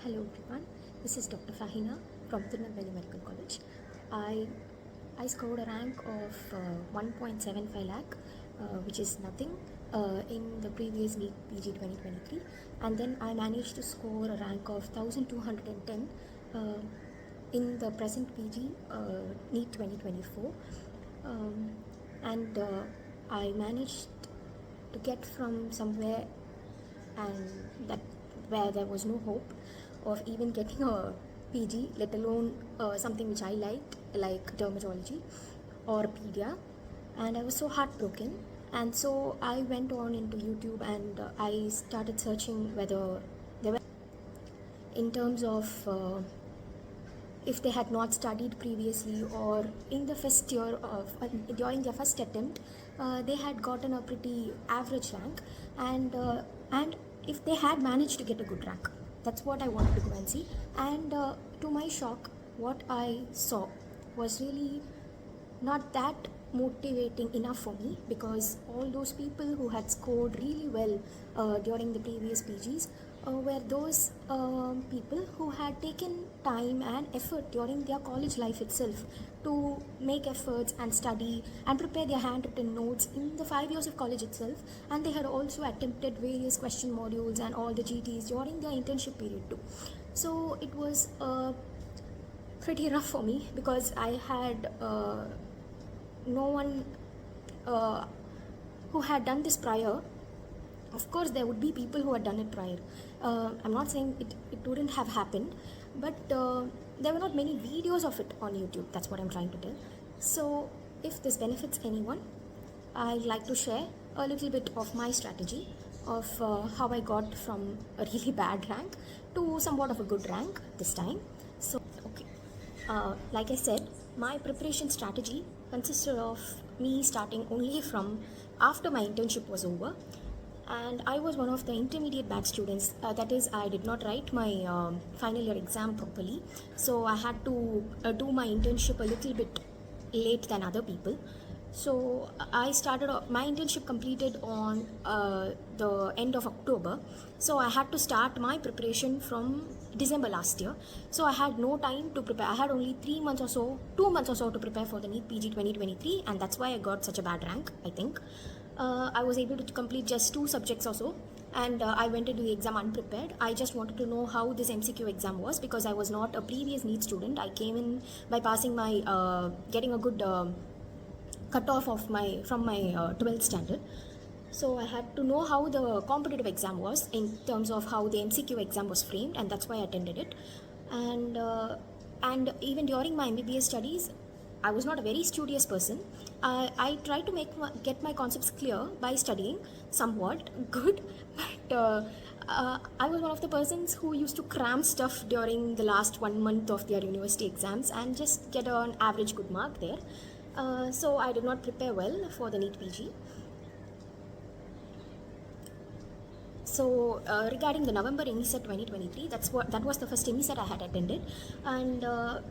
Hello everyone, this is Dr. Fahina from Tirunelveli Medical College. I scored a rank of 1.75 lakh, which is nothing in the previous NEET PG 2023, and then I managed to score a rank of 1210 in the present PG NEET 2024, and I managed to get from somewhere and that where there was no hope of even getting a PG, let alone something which I liked, like dermatology or pedia, and I was so heartbroken. And so I went on into YouTube and I started searching whether there were, in terms of if they had not studied previously or in the first year of during their first attempt they had gotten a pretty average rank, and if they had managed to get a good rank. That's what I wanted to go and see, and to my shock, what I saw was really not that motivating enough for me, because all those people who had scored really well during the previous PGs were those people who had taken time and effort during their college life itself to make efforts and study and prepare their handwritten notes in the 5 years of college itself, and they had also attempted various question modules and all the GTs during their internship period too. So it was pretty rough for me, because I had no one who had done this prior. Of course, there would be people who had done it prior. I'm not saying it wouldn't have happened, but there were not many videos of it on YouTube. That's what I'm trying to tell. So if this benefits anyone, I'd like to share a little bit of my strategy of how I got from a really bad rank to somewhat of a good rank this time. So, okay. Like I said, my preparation strategy consisted of me starting only from after my internship was over, and I was one of the intermediate batch students. That is, I did not write my final year exam properly, so I had to do my internship a little bit late than other people. So I started my internship completed on the end of October, so I had to start my preparation from December last year. So I had no time to prepare. I had only 2 months or so to prepare for the NEET PG 2023, and that's why I got such a bad rank, I think. I was able to complete just 2 subjects or so, and I went into the exam unprepared. I just wanted to know how this MCQ exam was, because I was not a previous NEET student. I came in by passing my getting a good cutoff of from my 12th standard. So I had to know how the competitive exam was in terms of how the MCQ exam was framed, and that's why I attended it. And even during my MBBS studies, I was not a very studious person. I tried to get my concepts clear by studying somewhat good, but I was one of the persons who used to cram stuff during the last 1 month of their university exams and just get an average good mark there. So I did not prepare well for the NEET PG. So regarding the November INISET 2023, that was the first INISET I had attended, and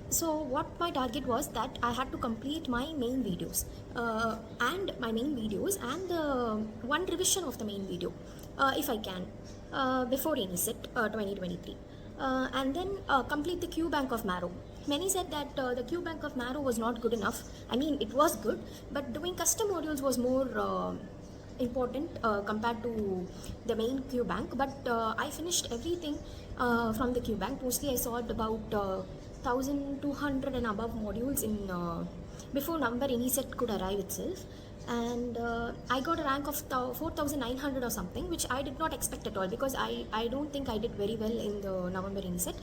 so what my target was that I had to complete my main videos and the one revision of the main video, if I can, before INISET 2023, and then complete the Q bank of marrow. Many said that the Q bank of marrow was not good enough. I mean, it was good, but doing custom modules was more important compared to the main Q bank. But I finished everything from the Q bank. Mostly I solved about 1200 and above modules in before number INISET could arrive itself, and I got a rank of 4900 or something, which I did not expect at all, because I don't think I did very well in the November INISET,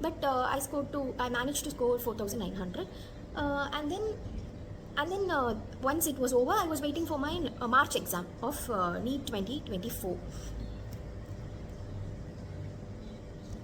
but I managed to score 4900, and then once it was over, I was waiting for my March exam of NEET 2024.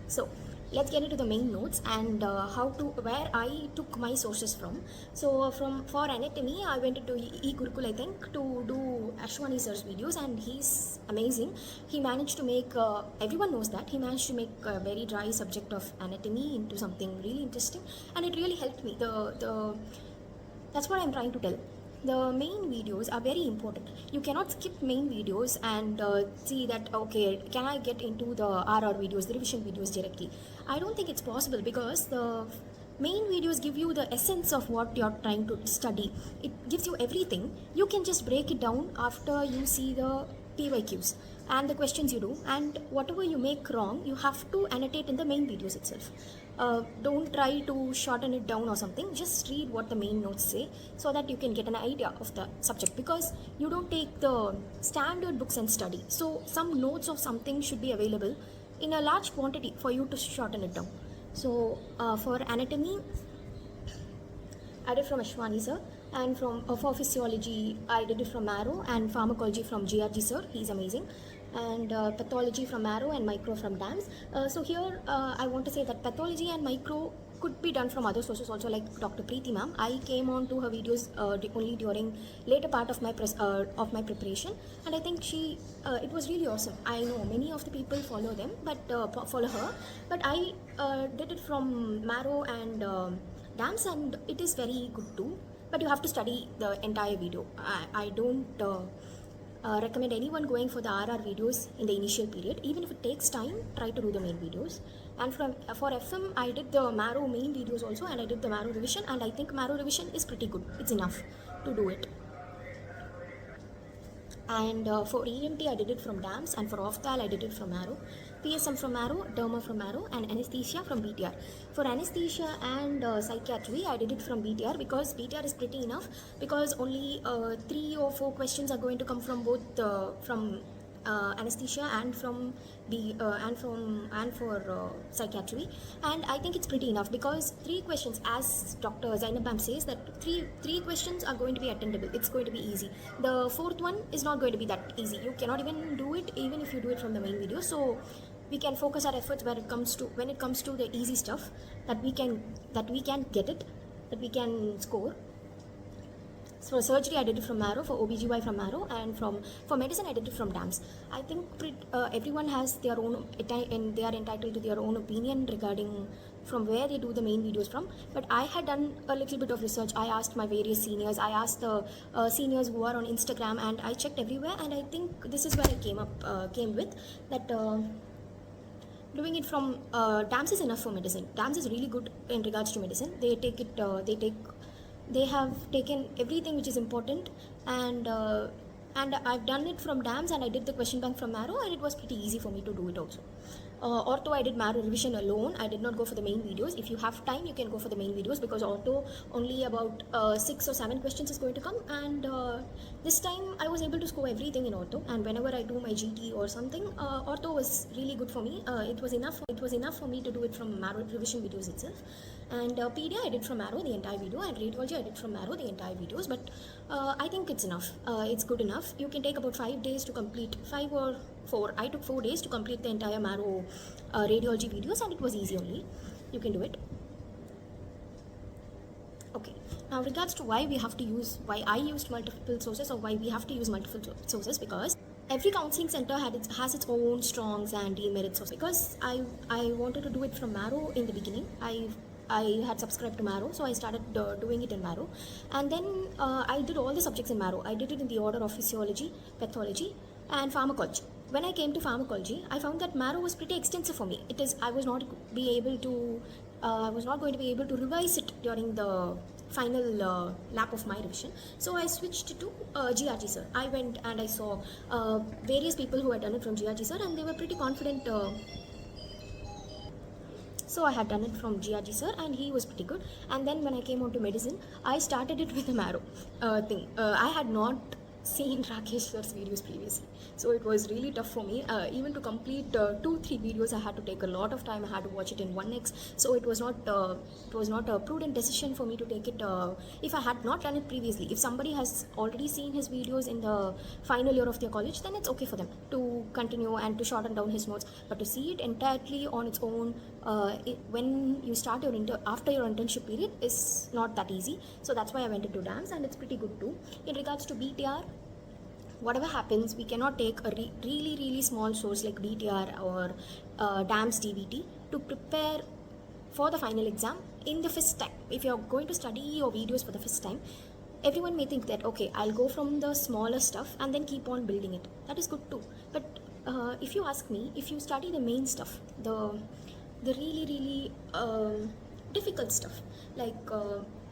So let's get into the main notes and where I took my sources from. So for anatomy, I went into e-Gurukul, I think, to do Ashwani sir's videos, and he's amazing. He managed to make, everyone knows that, he managed to make a very dry subject of anatomy into something really interesting, and it really helped me. That's what I'm trying to tell. the main videos are very important. You cannot skip main videos and see that, okay, can I get into the RR videos, the revision videos directly? I don't think it's possible, because the main videos give you the essence of what you're trying to study. It gives you everything. You can just break it down after you see the PYQs and the questions you do, and whatever you make wrong, you have to annotate in the main videos itself. Don't try to shorten it down or something. Just read what the main notes say, so that you can get an idea of the subject, because you don't take the standard books and study. So some notes of something should be available in a large quantity for you to shorten it down. So for anatomy, I did from Ashwani sir, and for physiology I did it from Marrow, and pharmacology from GRG sir, he's amazing, and pathology from Marrow, and micro from DAMS. So here I want to say that pathology and micro could be done from other sources also, like Dr. Preeti ma'am. I came on to her videos only during later part of my preparation, and I think it was really awesome. I know many of the people follow them, but follow her, but I did it from Marrow and DAMS, and it is very good too. But you have to study the entire video. I don't recommend anyone going for the RR videos in the initial period. Even if it takes time, try to do the main videos. And for FM, I did the Marrow main videos also, and I did the Marrow revision, and I think Marrow revision is pretty good. It's enough to do it. And for EMT, I did it from DAMS, and for Ophthal, I did it from Marrow. PSM from Marrow, Derma from Marrow, and Anesthesia from BTR. For Anesthesia and Psychiatry, I did it from BTR, because BTR is pretty enough, because only 3 or 4 questions are going to come from both from anesthesia and from psychiatry, and I think it's pretty enough, because 3 questions, as Dr. Zainab ma'am says, that three questions are going to be attendable. It's going to be easy. The 4th one is not going to be that easy. You cannot even do it, even if you do it from the main video. So we can focus our efforts when it comes to the easy stuff, that we can get it, that we can score. So for surgery, I did it from Marrow, for OBGY from Marrow, and for medicine, I did it from DAMS. I think everyone has their own, and they are entitled to their own opinion regarding from where they do the main videos from. But I had done a little bit of research. I asked my various seniors, I asked the seniors who are on Instagram, and I checked everywhere, and I think this is where I came with that. Doing it from DAMS is enough for medicine. DAMS is really good in regards to medicine. They have taken everything which is important, and I've done it from DAMS, and I did the question bank from Marrow, and it was pretty easy for me to do it also. Ortho, I did Marrow revision alone. I did not go for the main videos. If you have time, you can go for the main videos, because ortho only about 6 or 7 questions is going to come, and this time I was able to score everything in ortho. And whenever I do my GT or something, ortho was really good for me. It was enough for me to do it from Marrow revision videos itself. And pedia, I did from Marrow the entire video, and radiology, I did from Marrow the entire videos. But I think it's enough. It's good enough. You can take about 5 days to complete, 5 or 4. I took 4 days to complete the entire Marrow radiology videos, and it was easy only. You can do it. Okay. Now, regards to why I used multiple sources, or why we have to use multiple sources, because every counseling center has its own strongs and demerits. Because I wanted to do it from Marrow in the beginning. I had subscribed to Marrow, so I started doing it in Marrow, and then I did all the subjects in Marrow. I did it in the order of physiology, pathology, and pharmacology. When I came to pharmacology, I found that Marrow was pretty extensive for me. I was not going to be able to revise it during the final lap of my revision. So I switched to GRG sir. I went and I saw various people who had done it from GRG sir, and they were pretty confident. So I had done it from GRG sir, and he was pretty good. And then when I came on to medicine, I started it with the Marrow thing. I had not seen Rakesh sir's videos previously, so it was really tough for me. Even to complete 2-3 videos, I had to take a lot of time. I had to watch it in 1x, so it was not a prudent decision for me to take it. If I had not done it previously, if somebody has already seen his videos in the final year of their college, then it's okay for them to continue and to shorten down his notes. But to see it entirely on its own, when you start after your internship period, is not that easy. So that's why I went into DAMS, and it's pretty good too. In regards to BTR, whatever happens, we cannot take a really small source like BTR or DAMS DVT to prepare for the final exam in the first time. If you're going to study your videos for the first time, everyone may think that okay, I'll go from the smaller stuff and then keep on building it. That is good too. But if you ask me, if you study the main stuff, the really difficult stuff, like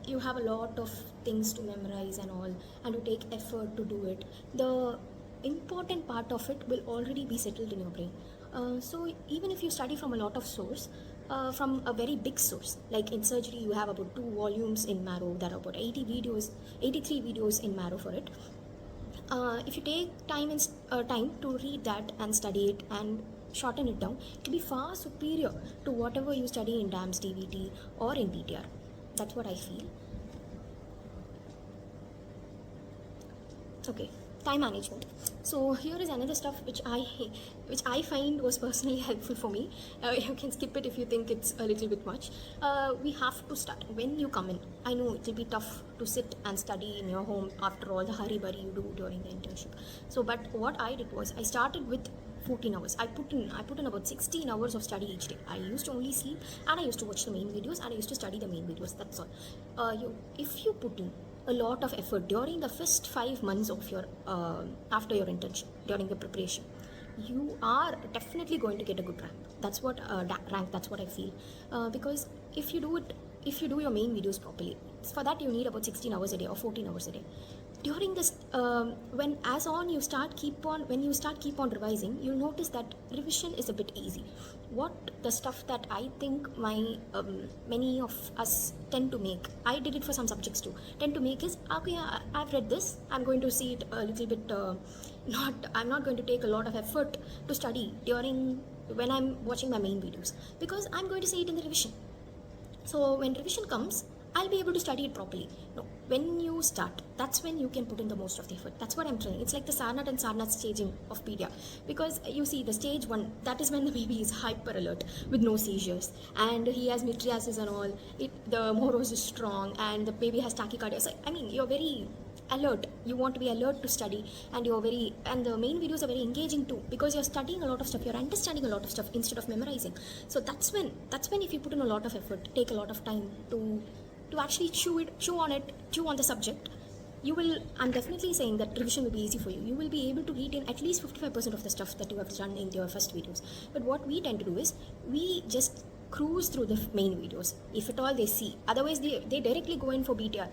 you have a lot of things to memorize and all, and to take effort to do it, the important part of it will already be settled in your brain. So even if you study from a lot of source, from a very big source, like in surgery you have about 2 volumes in marrow, there are about 83 videos in marrow for it. If you take time to read that and study it and shorten it down, it will be far superior to whatever you study in DAMS, DVT or in PTR. That's what I feel. Okay, time management. So here is another stuff which I find was personally helpful for me. You can skip it if you think it's a little bit much. We have to start when you come in. I know it will be tough to sit and study in your home after all the hurry-burry you do during the internship. So, but what I did was I started with 14 hours. I put in about 16 hours of study each day. I used to only sleep, and I used to watch the main videos, and I used to study the main videos. That's all. If you put in a lot of effort during the first 5 months of your after your internship, during the preparation, you are definitely going to get a good rank. That's what that's what I feel. Because if you do your main videos properly, for that you need about 16 hours a day or 14 hours a day. During this, when you start keep on revising, you'll notice that revision is a bit easy. What the stuff that I think many of us tend to make, I did it for some subjects too, tend to make is, okay, I've read this, I'm going to see it a little bit, I'm not going to take a lot of effort to study when I'm watching my main videos, because I'm going to see it in the revision. So when revision comes, I'll be able to study it properly. No, when you start, that's when you can put in the most of the effort. That's what I'm trying. It's like the Sarnat and Sarnat staging of pedia. Because you see, the stage 1, that is when the baby is hyper alert with no seizures, and he has mydriasis and all. The morose is strong, and the baby has tachycardia. So, I mean, you're very alert. You want to be alert to study, and the main videos are very engaging too, because you're studying a lot of stuff, you're understanding a lot of stuff instead of memorizing. So that's when if you put in a lot of effort, take a lot of time to actually chew on the subject, you will, I'm definitely saying that revision will be easy for you. You will be able to retain at least 55% of the stuff that you have done in your first videos. But what we tend to do is, we just cruise through the main videos, if at all they see. Otherwise, they directly go in for BTR.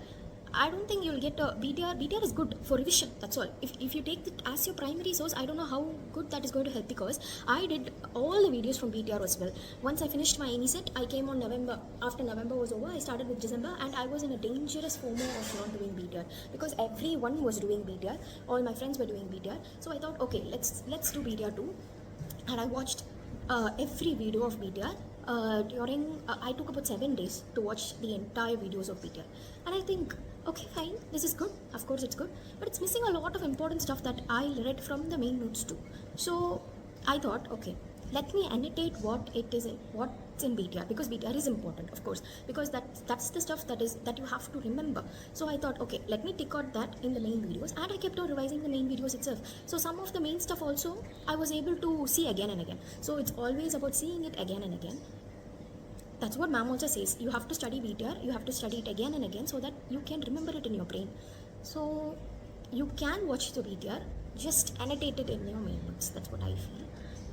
I don't think you'll get a BTR. BTR is good for revision, that's all. If you take it as your primary source, I don't know how good that is going to help, because I did all the videos from BTR as well. Once I finished my NE set, I came on November. After November was over, I started with December, and I was in a dangerous FOMO of not doing BTR, because everyone was doing BTR. All my friends were doing BTR. So I thought, okay, let's do BTR too. And I watched every video of BTR. I took about 7 days to watch the entire videos of BTR, and I think, okay, fine, this is good, of course it's good, but it's missing a lot of important stuff that I read from the main notes too. So I thought, okay, let me annotate what's in BTR, because BTR is important, of course, because that's the stuff that you have to remember. So I thought, okay, let me tick out that in the main videos, and I kept on revising the main videos itself. So some of the main stuff also I was able to see again and again. So it's always about seeing it again and again. That's what ma'am also says. You have to study BTR, you have to study it again and again, so that you can remember it in your brain. So you can watch the BTR, just annotate it in your main notes. That's what I feel.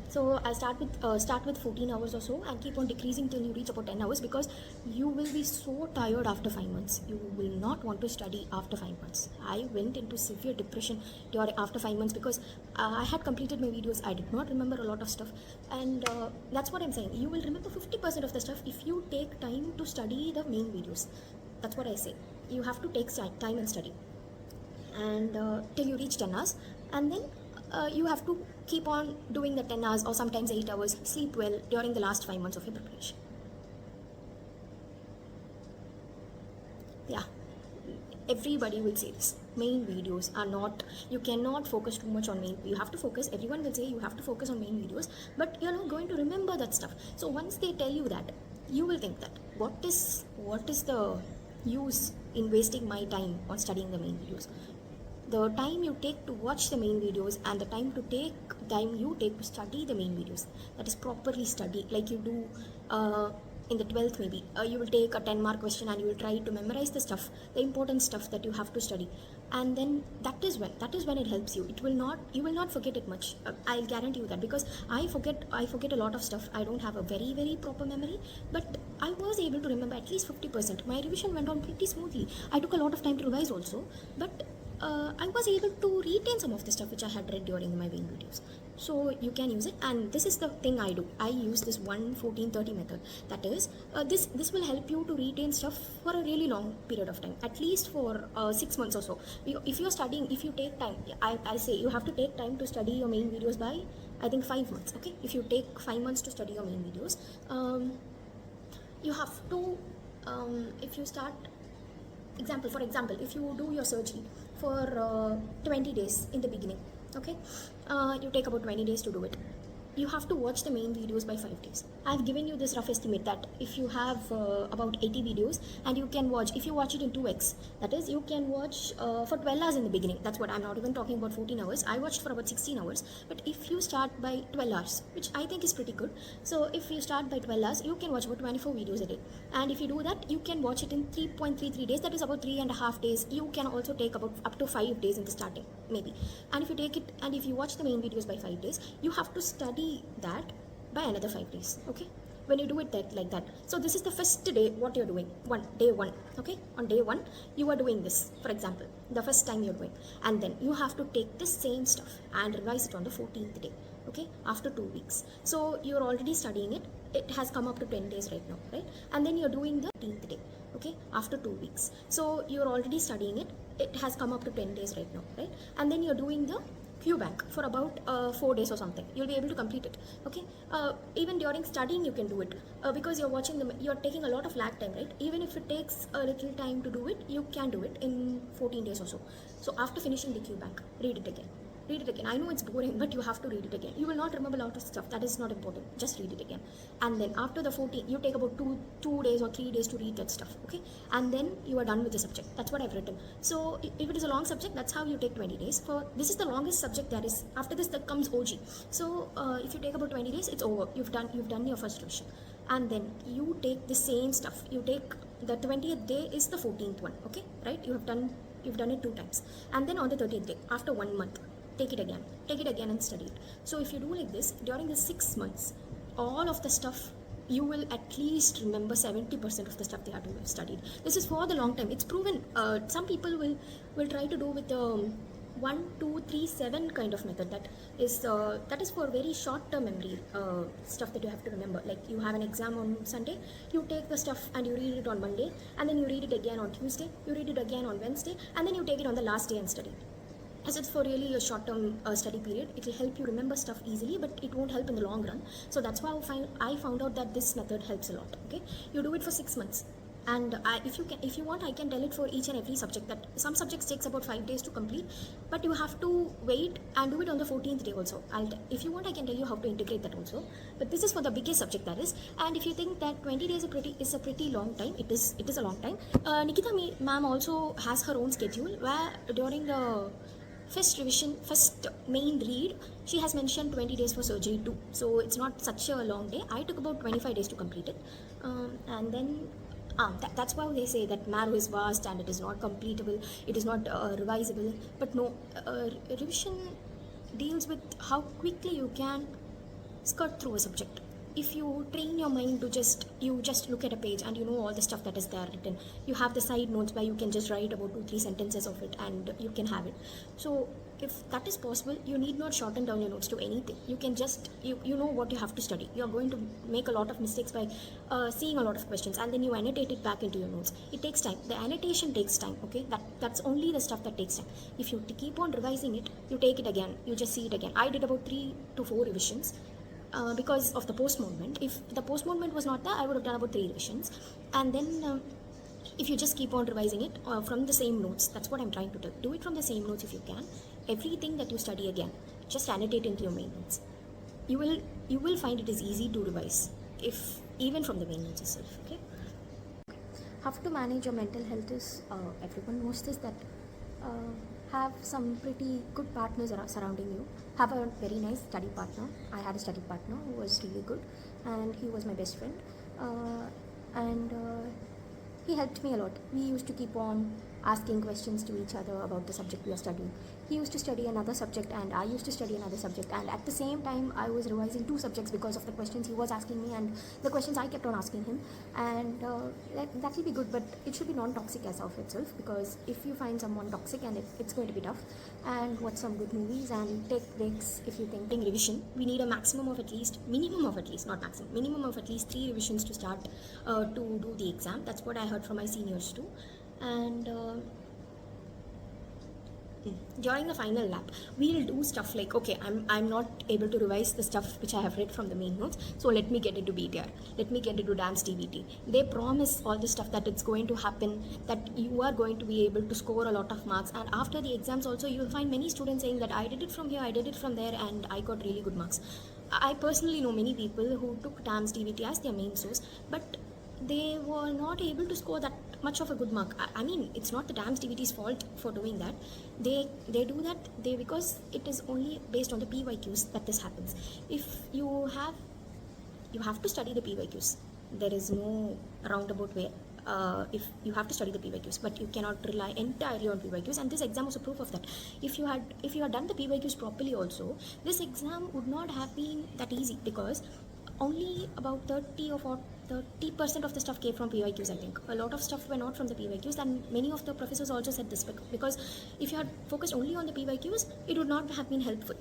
So I start with 14 hours or so, and keep on decreasing till you reach about 10 hours, because you will be so tired after 5 months. You will not want to study after 5 months. I went into severe depression after 5 months, because I had completed my videos. I did not remember a lot of stuff, and that's what I'm saying. You will remember 50% of the stuff if you take time to study the main videos. That's what I say. You have to take time and study, and till you reach 10 hours, and then you have to keep on doing the 10 hours or sometimes 8 hours. Sleep well during the last 5 months of your preparation. Yeah, everybody will say this. Main videos are not, you cannot focus too much on main. You have to focus, everyone will say you have to focus on main videos, but you're not going to remember that stuff. So once they tell you that, you will think that, what is the use in wasting my time on studying the main videos? The time you take to watch the main videos, and the time you take to study the main videos, that is properly study, like you do in the 12th maybe, you will take a 10-mark question and you will try to memorize the stuff, the important stuff that you have to study. And then that is when it helps you. You will not forget it much. I'll guarantee you that, because I forget a lot of stuff. I don't have a very, very proper memory, but I was able to remember at least 50%. My revision went on pretty smoothly. I took a lot of time to revise also, but I was able to retain some of the stuff which I had read during my Wayne videos. So you can use it, and this is the thing I do. I use this 1-14-30 method. That is, this will help you to retain stuff for a really long period of time, at least for 6 months or so. If you're studying, if you take time, I say you have to take time to study your main videos by, I think, 5 months. Okay, if you take 5 months to study your main videos, you have to, if you start, for example, if you do your surgery for 20 days in the beginning, okay, you take about 20 days to do it. You have to watch the main videos by 5 days. I've given you this rough estimate that if you have about 80 videos, and you can watch, if you watch it in 2x, that is, you can watch for 12 hours in the beginning. That's what I'm not even talking about 14 hours. I watched for about 16 hours. But if you start by 12 hours, which I think is pretty good. So if you start by 12 hours, you can watch about 24 videos a day. And if you do that, you can watch it in 3.33 days. That is about 3.5 days. You can also take about up to 5 days in the starting, maybe. And if you take it, and if you watch the main videos by 5 days, you have to study that by another 5 days. Okay, when you do it like that. So this is the first day what you're doing, day one. Okay, on day one you are doing this, for example, the first time you're doing, and then you have to take the same stuff and revise it on the 14th day. Okay, after 2 weeks. So you're already studying it. It has come up to 10 days right now, right? And then you're doing the 14th day. Okay, after 2 weeks. So you're already studying it. It has come up to 10 days right now, right? And then you're doing the Q bank for about 4 days or something. You'll be able to complete it. Okay, even during studying you can do it, because you're watching them, you're taking a lot of lag time, right? Even if it takes a little time to do it, you can do it in 14 days or so. So after finishing the Q bank, read it again. I know it's boring, but you have to read it again. You will not remember a lot of stuff. That is not important. Just read it again. And then after the 14, you take about 2 days or 3 days to read that stuff. Okay, and then you are done with the subject. That's what I've written. So if it is a long subject, that's how you take 20 days. For this is the longest subject there is. After this, that comes OG. So if you take about 20 days, it's over. You've done your first revision, and then you take the same stuff. You take the 20th day is the 14th one. Okay, right? You've done it 2 times, and then on the 30th day, after 1 month, take it again and study it. So if you do like this during the 6 months, all of the stuff, you will at least remember 70% of the stuff they have to have studied. This is for the long time. It's proven. Some people will try to do with the 1, 2, 3, 7 kind of method. That is for very short-term memory stuff that you have to remember. Like you have an exam on Sunday, you take the stuff and you read it on Monday, and then you read it again on Tuesday, you read it again on Wednesday, and then you take it on the last day and study. As it's for really a short-term study period, it will help you remember stuff easily, but it won't help in the long run. So that's why I found out that this method helps a lot. Okay, you do it for 6 months, and if you want, I can tell it for each and every subject. That some subjects takes about 5 days to complete, but you have to wait and do it on the 14th day also. If you want, I can tell you how to integrate that also. But this is for the biggest subject, that is. And if you think that 20 days is a pretty long time, it is a long time. Nikita ma'am also has her own schedule where during the first main read, she has mentioned 20 days for surgery too. So it's not such a long day. I took about 25 days to complete it. And then that's why they say that marrow is vast and it is not completable, it is not revisable. But no, revision deals with how quickly you can skirt through a subject. If you train your mind to just look at a page and you know all the stuff that is there written, you have the side notes where you can just write about 2-3 sentences of it and you can have it. So if that is possible, you need not shorten down your notes to anything. You can just you know what you have to study. You are going to make a lot of mistakes by seeing a lot of questions, and then you annotate it back into your notes. It takes time. The annotation takes time. Okay, that's only the stuff that takes time. If you keep on revising it, you take it again, you just see it again. I did about 3 to 4 revisions. Because of the post movement. If the post movement was not there, I would have done about 3 revisions. And then if you just keep on revising it from the same notes, that's what I'm trying to tell. Do it from the same notes if you can. Everything that you study again, just annotate into your main notes. You will find it is easy to revise, if even from the main notes itself. Okay. How to manage your mental health is everyone knows this, that have some pretty good partners surrounding you. Have a very nice study partner. I had a study partner who was really good, and he was my best friend. And he helped me a lot. We used to keep on asking questions to each other about the subject we are studying. He used to study another subject and I used to study another subject, and at the same time I was revising two subjects because of the questions he was asking me and the questions I kept on asking him. And that will be good, but it should be non-toxic as of itself, because if you find someone toxic, and it's going to be tough. And watch some good movies and take breaks if you think. Revision, we need a minimum of at least, not maximum, minimum of at least 3 revisions to start to do the exam. That's what I heard from my seniors too. And during the final lap, we'll do stuff like, okay, I'm not able to revise the stuff which I have read from the main notes, so let me get into BTR, let me get into dance DVT. They promise all the stuff that it's going to happen, that you are going to be able to score a lot of marks, and after the exams also you will find many students saying that I did it from here, I did it from there, and I got really good marks. I personally know many people who took dance DVT as their main source, but they were not able to score that much of a good mark. I mean, it's not the dance DVT's fault for doing that. They do that because it is only based on the PYQs that this happens. If you have to study the PYQs. There is no roundabout way. If you have to study the PYQs, but you cannot rely entirely on PYQs, and this exam was a proof of that. If you had done the PYQs properly also, this exam would not have been that easy, because only about 30% of the stuff came from PYQs. I think a lot of stuff were not from the PYQs, and many of the professors also said this, because if you had focused only on the PYQs, it would not have been helpful.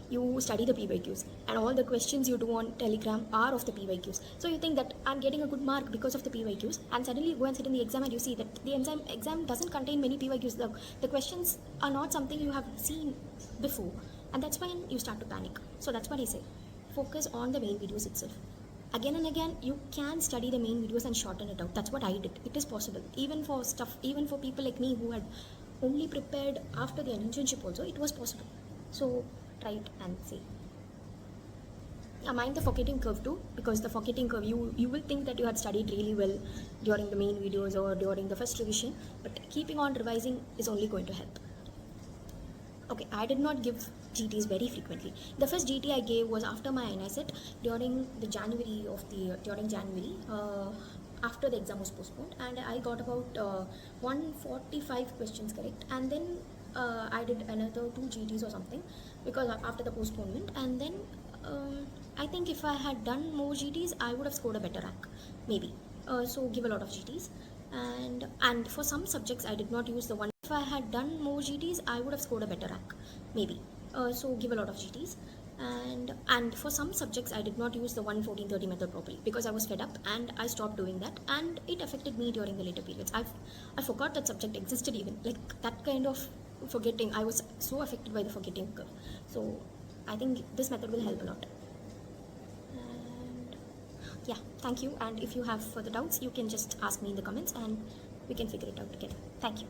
You study the PYQs, and all the questions you do on Telegram are of the PYQs. So you think that I'm getting a good mark because of the PYQs, and suddenly you go and sit in the exam and you see that the exam doesn't contain many PYQs. The questions are not something you have seen before, and that's when you start to panic. So that's what I say. Focus on the main videos itself. Again and again, you can study the main videos and shorten it out. That's what I did. It is possible. Even for people like me who had only prepared after the internship also, it was possible. So try it and see. Mind the forgetting curve too, because the forgetting curve, you will think that you had studied really well during the main videos or during the first revision, but keeping on revising is only going to help. Okay, I did not give GTs very frequently. The first GT I gave was after my NICET during January, after the exam was postponed, and I got about 145 questions correct, and then I did another 2 GTs or something, because after the postponement, and then I think if I had done more GTs, I would have scored a better rank, maybe. So give a lot of GTs, and for some subjects I did not use the one. If I had done more GTs, I would have scored a better rank, maybe. So give a lot of GTs, and for some subjects I did not use the 1-14-30 method properly, because I was fed up and I stopped doing that, and it affected me during the later periods. I forgot that subject existed, even like that kind of forgetting. I was so affected by the forgetting curve. So I think this method will help a lot. And yeah, thank you. And if you have further doubts, you can just ask me in the comments and we can figure it out together. Thank you.